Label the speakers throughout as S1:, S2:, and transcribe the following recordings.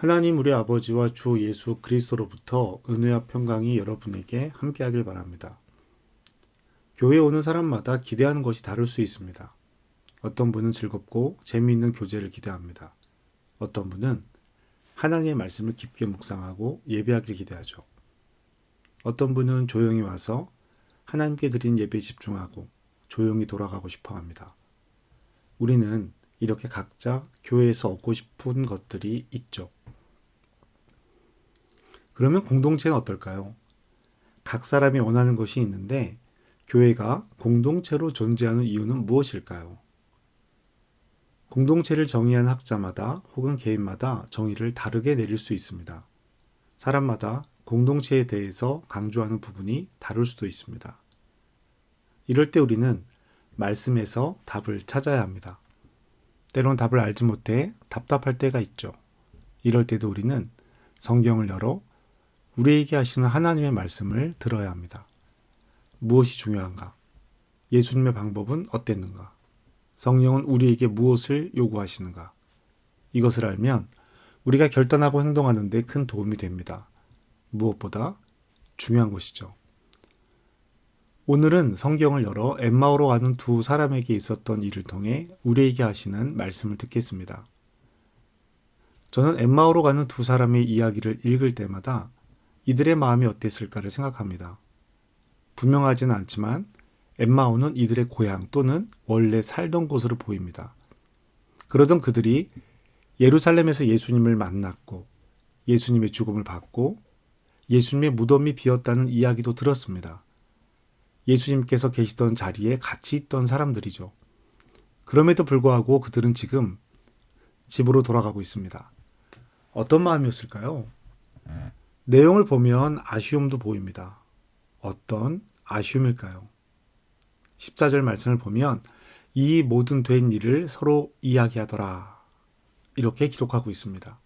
S1: 하나님 우리 아버지와 주 예수 그리스도로부터 은혜와 평강이 여러분에게 함께하길 바랍니다. 교회에 오는 사람마다 기대하는 것이 다를 수 있습니다. 어떤 분은 즐겁고 재미있는 교제를 기대합니다. 어떤 분은 하나님의 말씀을 깊게 묵상하고 예배하길 기대하죠. 어떤 분은 조용히 와서 하나님께 드린 예배에 집중하고 조용히 돌아가고 싶어 합니다. 우리는 이렇게 각자 교회에서 얻고 싶은 것들이 있죠. 그러면 공동체는 어떨까요? 각 사람이 원하는 것이 있는데 교회가 공동체로 존재하는 이유는 무엇일까요? 공동체를 정의한 학자마다 혹은 개인마다 정의를 다르게 내릴 수 있습니다. 사람마다 공동체에 대해서 강조하는 부분이 다를 수도 있습니다. 이럴 때 우리는 말씀에서 답을 찾아야 합니다. 때론 답을 알지 못해 답답할 때가 있죠. 이럴 때도 우리는 성경을 열어 우리에게 하시는 하나님의 말씀을 들어야 합니다. 무엇이 중요한가? 예수님의 방법은 어땠는가? 성령은 우리에게 무엇을 요구하시는가? 이것을 알면 우리가 결단하고 행동하는 데 큰 도움이 됩니다. 무엇보다 중요한 것이죠. 오늘은 성경을 열어 엠마오로 가는 두 사람에게 있었던 일을 통해 우리에게 하시는 말씀을 듣겠습니다. 저는 엠마오로 가는 두 사람의 이야기를 읽을 때마다 이들의 마음이 어땠을까를 생각합니다. 분명하지는 않지만 엠마오는 이들의 고향 또는 원래 살던 곳으로 보입니다. 그러던 그들이 예루살렘에서 예수님을 만났고 예수님의 죽음을 받고 예수님의 무덤이 비었다는 이야기도 들었습니다. 예수님께서 계시던 자리에 같이 있던 사람들이죠. 그럼에도 불구하고 그들은 지금 집으로 돌아가고 있습니다. 어떤 마음이었을까요? 내용을 보면 아쉬움도 보입니다. 어떤 아쉬움일까요? 14절 말씀을 보면 이 모든 된 일을 서로 이야기하더라. 이렇게 기록하고 있습니다.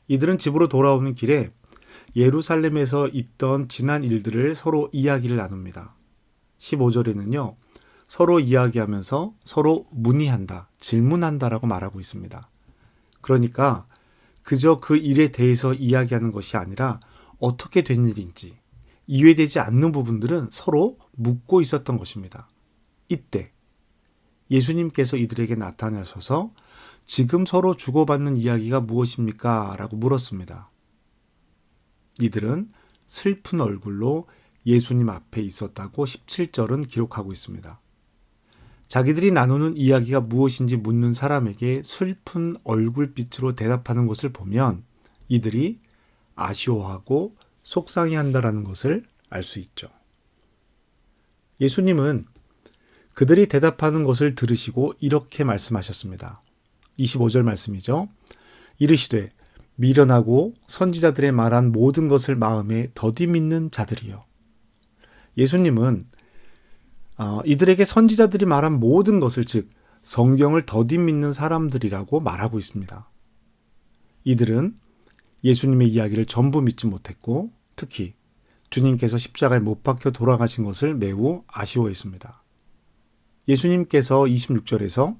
S1: 이들은 집으로 돌아오는 길에 예루살렘에서 있던 지난 일들을 서로 이야기를 나눕니다. 15절에는요. 서로 이야기하면서 서로 문의한다, 질문한다라고 말하고 있습니다. 그러니까 그저 그 일에 대해서 이야기하는 것이 아니라 어떻게 된 일인지 이해되지 않는 부분들은 서로 묻고 있었던 것입니다. 이때 예수님께서 이들에게 나타나셔서 지금 서로 주고받는 이야기가 무엇입니까? 라고 물었습니다. 이들은 슬픈 얼굴로 예수님 앞에 있었다고 17절은 기록하고 있습니다. 자기들이 나누는 이야기가 무엇인지 묻는 사람에게 슬픈 얼굴빛으로 대답하는 것을 보면 이들이 아쉬워하고 속상해한다라는 것을 알 수 있죠. 예수님은 그들이 대답하는 것을 들으시고 이렇게 말씀하셨습니다. 25절 말씀이죠. 이르시되 미련하고 선지자들의 말한 모든 것을 마음에 더디 믿는 자들이요. 예수님은 이들에게 선지자들이 말한 모든 것을 즉 성경을 더디 믿는 사람들이라고 말하고 있습니다. 이들은 예수님의 이야기를 전부 믿지 못했고 특히 주님께서 십자가에 못 박혀 돌아가신 것을 매우 아쉬워했습니다. 예수님께서 26절에서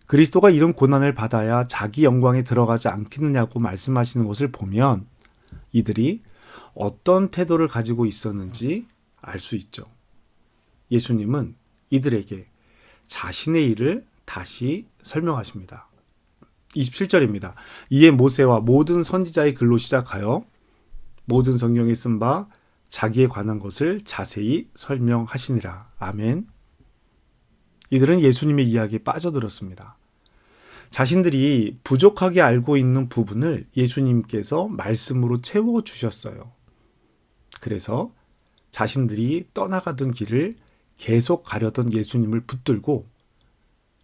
S1: 그리스도가 이런 고난을 받아야 자기 영광에 들어가지 않겠느냐고 말씀하시는 것을 보면 이들이 어떤 태도를 가지고 있었는지 알 수 있죠. 예수님은 이들에게 자신의 일을 다시 설명하십니다. 27절입니다. 이에 모세와 모든 선지자의 글로 시작하여 모든 성경에 쓴 바 자기에 관한 것을 자세히 설명하시니라. 아멘. 이들은 예수님의 이야기에 빠져들었습니다. 자신들이 부족하게 알고 있는 부분을 예수님께서 말씀으로 채워주셨어요. 그래서 자신들이 떠나가던 길을 계속 가려던 예수님을 붙들고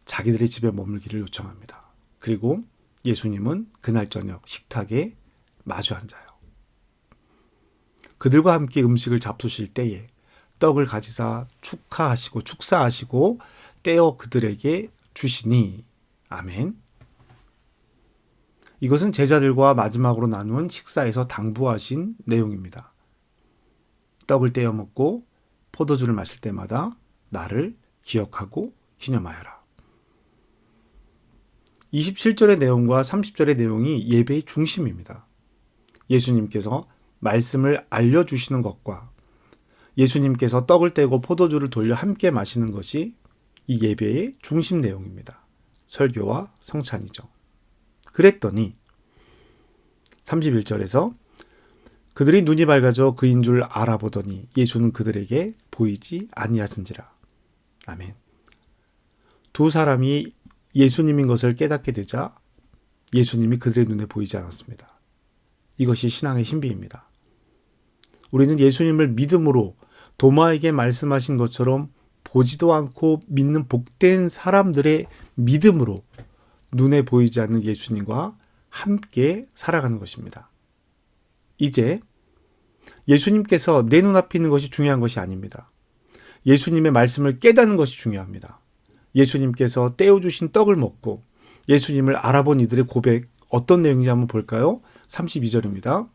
S1: 자기들의 집에 머물기를 요청합니다. 그리고 예수님은 그날 저녁 식탁에 마주 앉아요. 그들과 함께 음식을 잡수실 때에 떡을 가지사 축사하시고 떼어 그들에게 주시니 아멘. 이것은 제자들과 마지막으로 나눈 식사에서 당부하신 내용입니다. 떡을 떼어 먹고 포도주를 마실 때마다 나를 기억하고 기념하여라. 27절의 내용과 30절의 내용이 예배의 중심입니다. 예수님께서 말씀을 알려주시는 것과 예수님께서 떡을 떼고 포도주를 돌려 함께 마시는 것이 이 예배의 중심 내용입니다. 설교와 성찬이죠. 그랬더니 31절에서 그들이 눈이 밝아져 그인 줄 알아보더니 예수는 그들에게 보이지 아니하신지라. 아멘. 두 사람이 예수님인 것을 깨닫게 되자 예수님이 그들의 눈에 보이지 않았습니다. 이것이 신앙의 신비입니다. 우리는 예수님을 믿음으로 도마에게 말씀하신 것처럼 보지도 않고 믿는 복된 사람들의 믿음으로 눈에 보이지 않는 예수님과 함께 살아가는 것입니다. 이제 예수님께서 내 눈앞에 있는 것이 중요한 것이 아닙니다. 예수님의 말씀을 깨닫는 것이 중요합니다. 예수님께서 떼어주신 떡을 먹고 예수님을 알아본 이들의 고백 어떤 내용인지 한번 볼까요? 32절입니다.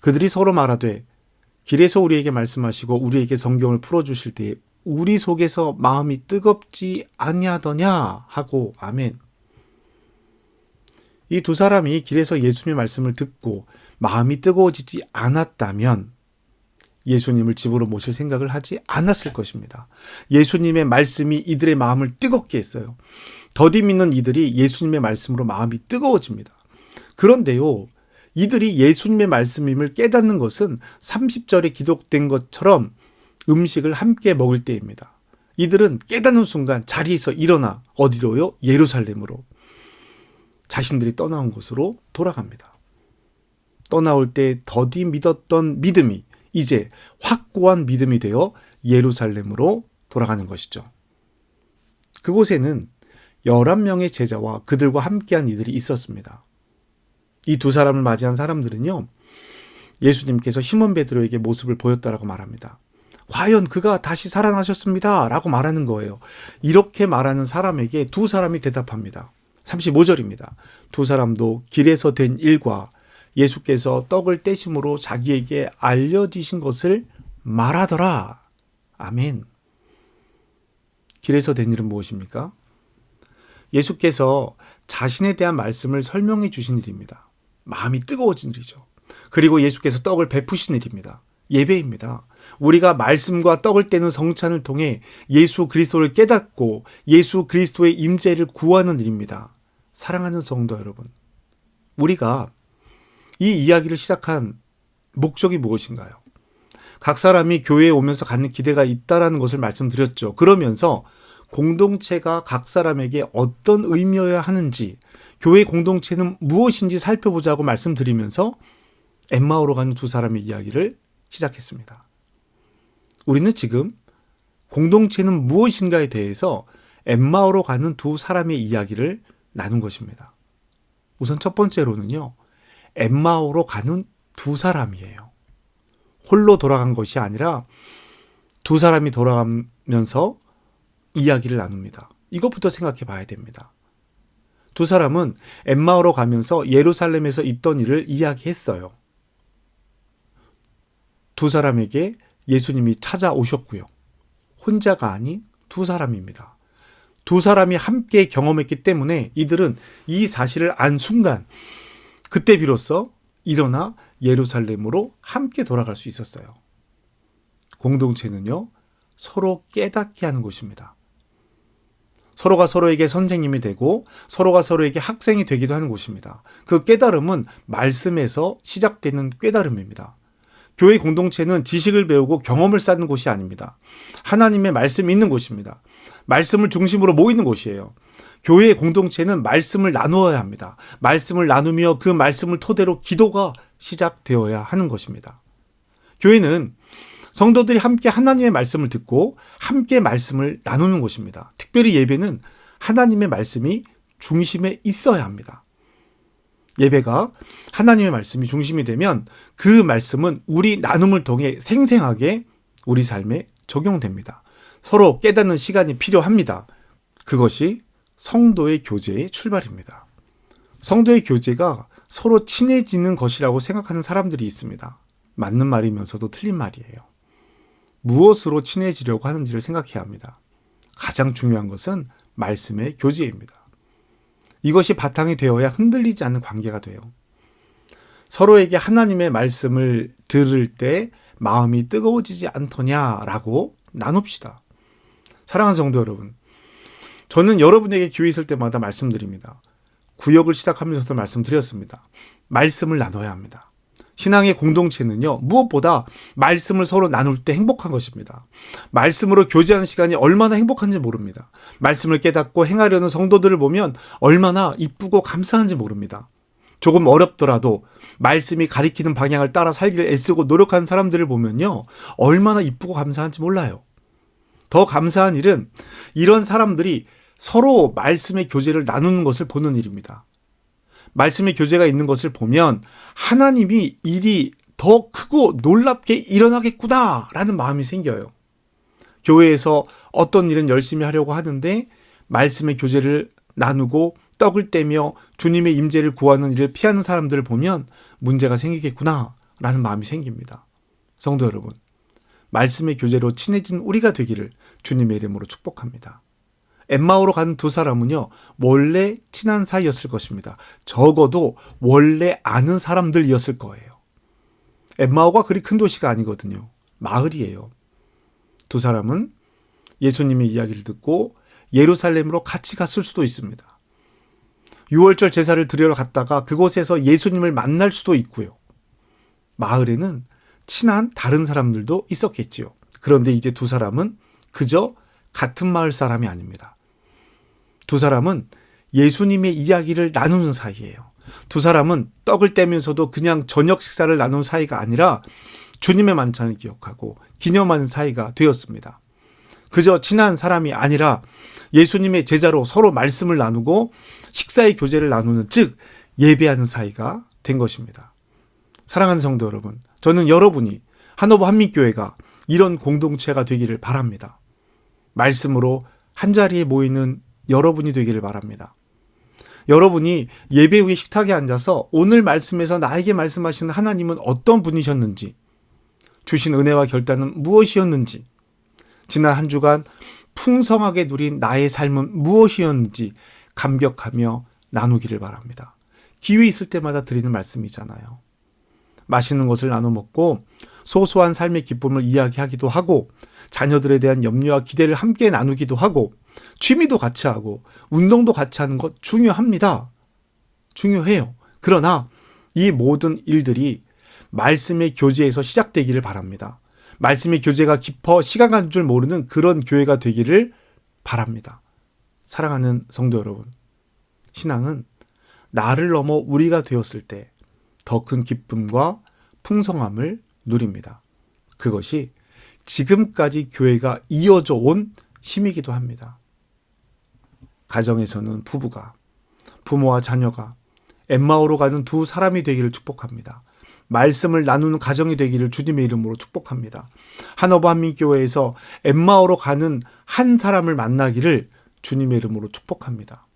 S1: 그들이 서로 말하되 길에서 우리에게 말씀하시고 우리에게 성경을 풀어주실 때에 우리 속에서 마음이 뜨겁지 아니하더냐 하고 아멘. 이 두 사람이 길에서 예수님의 말씀을 듣고 마음이 뜨거워지지 않았다면 예수님을 집으로 모실 생각을 하지 않았을 것입니다. 예수님의 말씀이 이들의 마음을 뜨겁게 했어요. 더디 믿는 이들이 예수님의 말씀으로 마음이 뜨거워집니다. 그런데요, 이들이 예수님의 말씀임을 깨닫는 것은 30절에 기록된 것처럼 음식을 함께 먹을 때입니다. 이들은 깨닫는 순간 자리에서 일어나 어디로요? 예루살렘으로. 자신들이 떠나온 곳으로 돌아갑니다. 떠나올 때 더디 믿었던 믿음이 이제 확고한 믿음이 되어 예루살렘으로 돌아가는 것이죠. 그곳에는 11명의 제자와 그들과 함께한 이들이 있었습니다. 이 두 사람을 맞이한 사람들은요, 예수님께서 시몬 베드로에게 모습을 보였다라고 말합니다. 과연 그가 다시 살아나셨습니다 라고 말하는 거예요. 이렇게 말하는 사람에게 두 사람이 대답합니다. 35절입니다. 두 사람도 길에서 된 일과 예수께서 떡을 떼심으로 자기에게 알려지신 것을 말하더라. 아멘. 길에서 된 일은 무엇입니까? 예수께서 자신에 대한 말씀을 설명해 주신 일입니다. 마음이 뜨거워진 일이죠. 그리고 예수께서 떡을 베푸신 일입니다. 예배입니다. 우리가 말씀과 떡을 떼는 성찬을 통해 예수 그리스도를 깨닫고 예수 그리스도의 임재를 구하는 일입니다. 사랑하는 성도 여러분, 우리가 이 이야기를 시작한 목적이 무엇인가요? 각 사람이 교회에 오면서 갖는 기대가 있다라는 것을 말씀드렸죠. 그러면서 공동체가 각 사람에게 어떤 의미여야 하는지, 교회 공동체는 무엇인지 살펴보자고 말씀드리면서 엠마오로 가는 두 사람의 이야기를 시작했습니다. 우리는 지금 공동체는 무엇인가에 대해서 엠마오로 가는 두 사람의 이야기를 나눈 것입니다. 우선 첫 번째로는요, 엠마오로 가는 두 사람이에요. 홀로 돌아간 것이 아니라 두 사람이 돌아가면서 이야기를 나눕니다. 이것부터 생각해 봐야 됩니다. 두 사람은 엠마오로 가면서 예루살렘에서 있던 일을 이야기했어요. 두 사람에게 예수님이 찾아오셨고요. 혼자가 아닌 두 사람입니다. 두 사람이 함께 경험했기 때문에 이들은 이 사실을 안 순간 그때 비로소 일어나 예루살렘으로 함께 돌아갈 수 있었어요. 공동체는요, 서로 깨닫게 하는 곳입니다. 서로가 서로에게 선생님이 되고 서로가 서로에게 학생이 되기도 하는 곳입니다. 그 깨달음은 말씀에서 시작되는 깨달음입니다. 교회 공동체는 지식을 배우고 경험을 쌓는 곳이 아닙니다. 하나님의 말씀이 있는 곳입니다. 말씀을 중심으로 모이는 곳이에요. 교회의 공동체는 말씀을 나누어야 합니다. 말씀을 나누며 그 말씀을 토대로 기도가 시작되어야 하는 것입니다. 교회는 성도들이 함께 하나님의 말씀을 듣고 함께 말씀을 나누는 곳입니다. 특별히 예배는 하나님의 말씀이 중심에 있어야 합니다. 예배가 하나님의 말씀이 중심이 되면 그 말씀은 우리 나눔을 통해 생생하게 우리 삶에 적용됩니다. 서로 깨닫는 시간이 필요합니다. 그것이 성도의 교제의 출발입니다. 성도의 교제가 서로 친해지는 것이라고 생각하는 사람들이 있습니다. 맞는 말이면서도 틀린 말이에요. 무엇으로 친해지려고 하는지를 생각해야 합니다. 가장 중요한 것은 말씀의 교제입니다. 이것이 바탕이 되어야 흔들리지 않는 관계가 돼요. 서로에게 하나님의 말씀을 들을 때 마음이 뜨거워지지 않더냐라고 나눕시다. 사랑하는 성도 여러분, 저는 여러분에게 기회 있을 때마다 말씀드립니다. 구역을 시작하면서도 말씀드렸습니다. 말씀을 나눠야 합니다. 신앙의 공동체는요, 무엇보다 말씀을 서로 나눌 때 행복한 것입니다. 말씀으로 교제하는 시간이 얼마나 행복한지 모릅니다. 말씀을 깨닫고 행하려는 성도들을 보면 얼마나 이쁘고 감사한지 모릅니다. 조금 어렵더라도 말씀이 가리키는 방향을 따라 살기를 애쓰고 노력하는 사람들을 보면요, 얼마나 이쁘고 감사한지 몰라요. 더 감사한 일은 이런 사람들이 서로 말씀의 교제를 나누는 것을 보는 일입니다. 말씀의 교제가 있는 것을 보면 하나님이 일이 더 크고 놀랍게 일어나겠구나라는 마음이 생겨요. 교회에서 어떤 일은 열심히 하려고 하는데 말씀의 교제를 나누고 떡을 떼며 주님의 임재를 구하는 일을 피하는 사람들을 보면 문제가 생기겠구나라는 마음이 생깁니다. 성도 여러분, 말씀의 교제로 친해진 우리가 되기를 주님의 이름으로 축복합니다. 엠마오로 간 두 사람은요, 원래 친한 사이였을 것입니다. 적어도 원래 아는 사람들이었을 거예요. 엠마오가 그리 큰 도시가 아니거든요. 마을이에요. 두 사람은 예수님의 이야기를 듣고 예루살렘으로 같이 갔을 수도 있습니다. 유월절 제사를 드리러 갔다가 그곳에서 예수님을 만날 수도 있고요. 마을에는 친한 다른 사람들도 있었겠지요. 그런데 이제 두 사람은 그저 같은 마을 사람이 아닙니다. 두 사람은 예수님의 이야기를 나누는 사이예요. 두 사람은 떡을 떼면서도 그냥 저녁 식사를 나누는 사이가 아니라 주님의 만찬을 기억하고 기념하는 사이가 되었습니다. 그저 친한 사람이 아니라 예수님의 제자로 서로 말씀을 나누고 식사의 교제를 나누는, 즉 예배하는 사이가 된 것입니다. 사랑하는 성도 여러분, 저는 여러분이 한오버 한민교회가 이런 공동체가 되기를 바랍니다. 말씀으로 한자리에 모이는 여러분이 되기를 바랍니다. 여러분이 예배 후에 식탁에 앉아서 오늘 말씀에서 나에게 말씀하시는 하나님은 어떤 분이셨는지, 주신 은혜와 결단은 무엇이었는지, 지난 한 주간 풍성하게 누린 나의 삶은 무엇이었는지 감격하며 나누기를 바랍니다. 기회 있을 때마다 드리는 말씀이잖아요. 맛있는 것을 나눠 먹고 소소한 삶의 기쁨을 이야기하기도 하고 자녀들에 대한 염려와 기대를 함께 나누기도 하고 취미도 같이 하고 운동도 같이 하는 것 중요합니다. 중요해요. 그러나 이 모든 일들이 말씀의 교제에서 시작되기를 바랍니다. 말씀의 교제가 깊어 시간 가는 줄 모르는 그런 교회가 되기를 바랍니다. 사랑하는 성도 여러분, 신앙은 나를 넘어 우리가 되었을 때 더 큰 기쁨과 풍성함을 누립니다. 그것이 지금까지 교회가 이어져 온 힘이기도 합니다. 가정에서는 부부가, 부모와 자녀가 엠마오로 가는 두 사람이 되기를 축복합니다. 말씀을 나누는 가정이 되기를 주님의 이름으로 축복합니다. 한오버 한민교회에서 엠마오로 가는 한 사람을 만나기를 주님의 이름으로 축복합니다.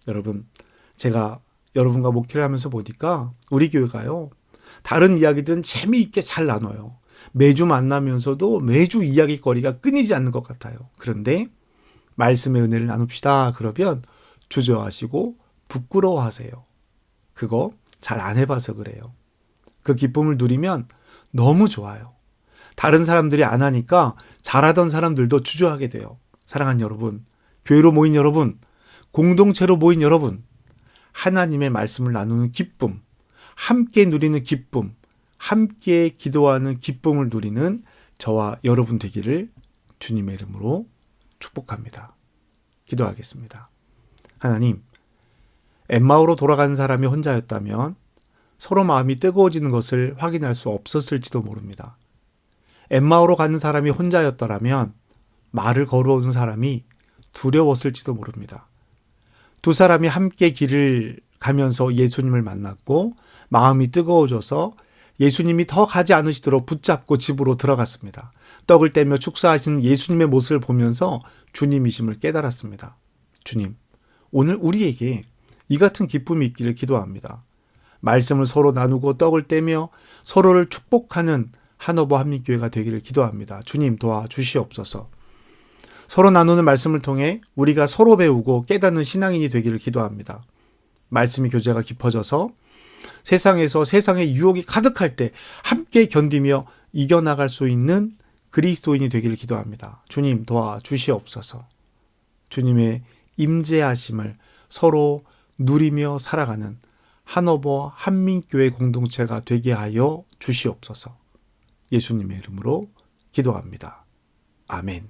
S1: 여러분, 제가 여러분과 목회를 하면서 보니까 우리 교회가요, 다른 이야기들은 재미있게 잘 나눠요. 매주 만나면서도 매주 이야기거리가 끊이지 않는 것 같아요. 그런데 말씀의 은혜를 나눕시다 그러면 주저하시고 부끄러워하세요. 그거 잘 안 해봐서 그래요. 그 기쁨을 누리면 너무 좋아요. 다른 사람들이 안 하니까 잘하던 사람들도 주저하게 돼요. 사랑하는 여러분, 교회로 모인 여러분, 공동체로 모인 여러분, 하나님의 말씀을 나누는 기쁨, 함께 누리는 기쁨, 함께 기도하는 기쁨을 누리는 저와 여러분 되기를 주님의 이름으로 축복합니다. 기도하겠습니다. 하나님, 엠마오로 돌아가는 사람이 혼자였다면 서로 마음이 뜨거워지는 것을 확인할 수 없었을지도 모릅니다. 엠마오로 가는 사람이 혼자였더라면 말을 걸어오는 사람이 두려웠을지도 모릅니다. 두 사람이 함께 길을 가면서 예수님을 만났고 마음이 뜨거워져서 예수님이 더 가지 않으시도록 붙잡고 집으로 들어갔습니다. 떡을 떼며 축사하시는 예수님의 모습을 보면서 주님이심을 깨달았습니다. 주님, 오늘 우리에게 이 같은 기쁨이 있기를 기도합니다. 말씀을 서로 나누고 떡을 떼며 서로를 축복하는 한오버 한민교회가 되기를 기도합니다. 주님 도와주시옵소서. 서로 나누는 말씀을 통해 우리가 서로 배우고 깨닫는 신앙인이 되기를 기도합니다. 말씀의 교제가 깊어져서 세상에서 세상의 유혹이 가득할 때 함께 견디며 이겨나갈 수 있는 그리스도인이 되기를 기도합니다. 주님 도와주시옵소서. 주님의 임재하심을 서로 누리며 살아가는 한어버 한민교회 공동체가 되게 하여 주시옵소서. 예수님의 이름으로 기도합니다. 아멘.